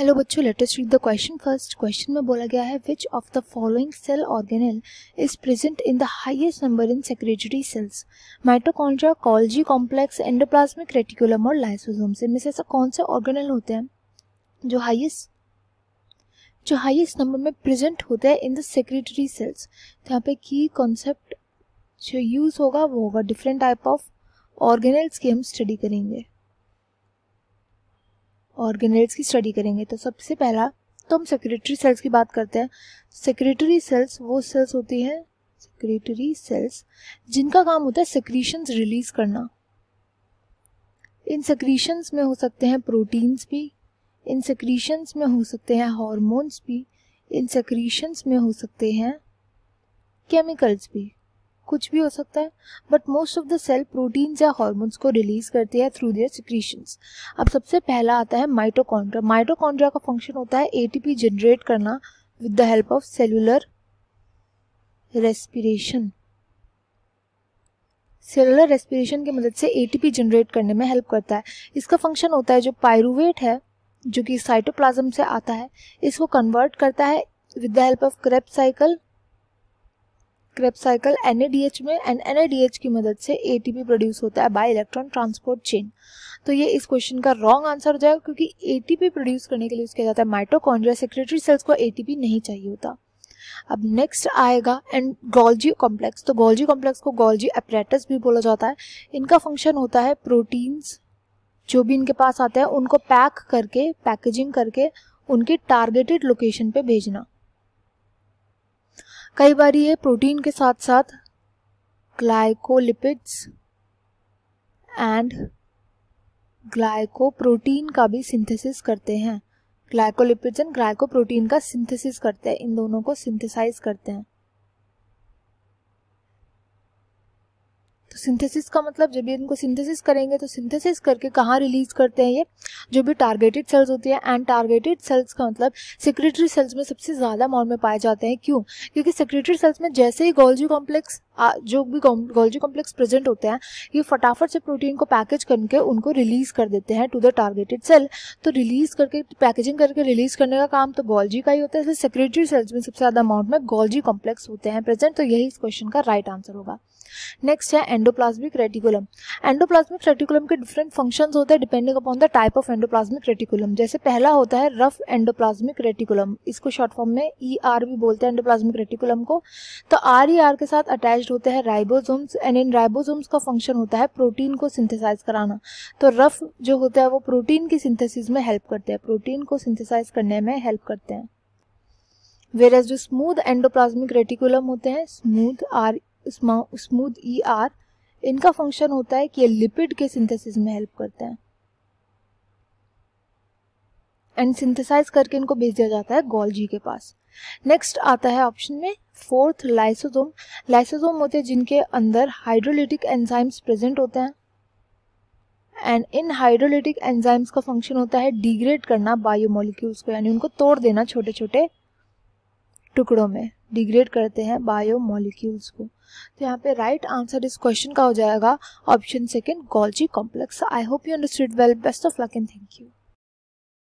Hello बच्चों, let us read the question first. Question में बोला गया है which of the following cell organelle is present in the highest number in secretory cells, mitochondria, Golgi complex, endoplasmic reticulum और lysosomes. इनमें से ऐसा कौन से ऑर्गेनेल होते हैं जो हाईएस्ट नंबर में प्रेजेंट होते हैं इन द सेक्रेटरी सेल्स। तो यहाँ पे की कॉन्सेप्ट जो यूज होगा वो होगा डिफरेंट टाइप ऑफ ऑर्गेनेल्स की हम स्टडी करेंगे, ऑर्गेनेल्स की स्टडी करेंगे। तो सबसे पहला तो हम सेक्रेटरी सेल्स की बात करते हैं। सेक्रेटरी सेल्स वो सेल्स होती हैं, सेक्रेटरी सेल्स जिनका काम होता है सेक्रीशंस रिलीज करना। इन सेक्रीशंस में हो सकते हैं प्रोटीन्स भी, इन सेक्रीशंस में हो सकते हैं हार्मोन्स भी, इन सेक्रीशंस में हो सकते हैं केमिकल्स भी, कुछ भी हो सकता है। But most of the cell proteins या हार्मोन्स को रिलीज करती है थ्रू देयर सिक्रीशंस। अब सबसे पहला आता है माइटोकॉन्ड्रिया। माइटोकॉन्ड्रिया का फंक्शन होता है एटीपी जनरेट करना with the help of cellular respiration. Cellular respiration की मदद से एटीपी जनरेट करने में हेल्प करता है। इसका फंक्शन होता है जो पायरूवेट है जो कि साइटोप्लाज्म से आता है, इसको कन्वर्ट करता है with the help of Krebs cycle NADH में, एंड NADH की मदद से ATP प्रोड्यूस होता है बाय इलेक्ट्रॉन ट्रांसपोर्ट चेन। तो ये इस क्वेश्चन का रॉन्ग आंसर हो जाएगा क्योंकि ATP प्रोड्यूस करने के लिए यूज किया जाता है माइटोकॉन्ड्रिया। सेक्रेटरी सेल्स को ATP नहीं चाहिए होता। अब नेक्स्ट आएगा एंड गोल्जी कॉम्प्लेक्स। तो गोल्जी कॉम्प्लेक्स को गोल्जी अपैरेटस भी बोला जाता है। इनका फंक्शन होता है प्रोटीन्स जो भी इनके पास आते हैं उनको पैकेजिंग करके उनकी टारगेटेड लोकेशन पे भेजना। कई बार ये प्रोटीन के साथ साथ ग्लाइकोलिपिड्स एंड ग्लाइकोप्रोटीन का भी सिंथेसिस करते हैं। ग्लाइकोलिपिड्स एंड ग्लाइकोप्रोटीन का सिंथेसिस करते हैं, इन दोनों को सिंथेसाइज करते हैं। तो सिंथेसिस का मतलब जब ये इनको सिंथेसिस करेंगे तो सिंथेसिस करके कहाँ रिलीज करते हैं, ये जो भी टारगेटेड सेल्स होती है। एंड टारगेटेड सेल्स का मतलब सेक्रेटरी सेल्स में सबसे ज़्यादा अमाउंट में पाए जाते हैं। क्यों? क्योंकि सेक्रेटरी सेल्स में जैसे ही गोल्जी कॉम्प्लेक्स प्रेजेंट होते हैं, ये फटाफट से प्रोटीन को पैकेज करके उनको रिलीज कर देते हैं टू द टारगेटेड सेल। तो रिलीज करके पैकेजिंग करके रिलीज करने का काम तो गोल्जी का ही होता है। सेक्रेटरी सेल्स में सबसे ज़्यादा अमाउंट में गोल्जी कॉम्प्लेक्स होते हैं प्रेजेंट। तो यही इस क्वेश्चन का राइट आंसर होगा। नेक्स्ट है एंडोप्लाज्मिक रेटिकुलम। एंडोप्लाज्मिक रेटिकुलम के डिफरेंट फंक्शंस होते हैं depending upon the type of endoplasmic reticulum. जैसे पहला होता है रफ एंडोप्लाज्मिक रेटिकुलम, इसको शॉर्ट फॉर्म में ER भी बोलते हैं एंडोप्लाज्मिक रेटिकुलम को। तो RER के साथ अटैच्ड होते हैं राइबोसोम्स, एंड इन राइबोसोम्स का फंक्शन होता है प्रोटीन को सिंथेसाइज कराना। तो रफ जो होता है वो प्रोटीन की सिंथेसिस में हेल्प करते हैं, प्रोटीन को सिंथेसाइज करने में हेल्प करते हैं। वेयरएज जो स्मूथ एंडोप्लाज्मिक रेटिकुलम होते हैं, स्मूथ ER, इनका फंक्शन होता है कि ये लिपिड के सिंथेसिस में हेल्प करते हैं एंड सिंथेसाइज करके इनको भेज दिया जाता है गोल्जी के पास। नेक्स्ट आता है ऑप्शन में फोर्थ लाइसोसोम। लाइसोसोम होते हैं जिनके अंदर हाइड्रोलिटिक एंजाइम्स प्रेजेंट होते हैं, एंड इन हाइड्रोलिटिक एंजाइम्स का फंक्शन होता है डिग्रेड करना बायोमोलिक्यूल्स को, यानी उनको तोड़ देना छोटे छोटे टुकड़ों में, डिग्रेड करते हैं बायोमोलिक्यूल्स को। तो यहाँ पे राइट आंसर इस क्वेश्चन का हो जाएगा option second, Golgi complex. I hope you understood well. Best of luck and thank you.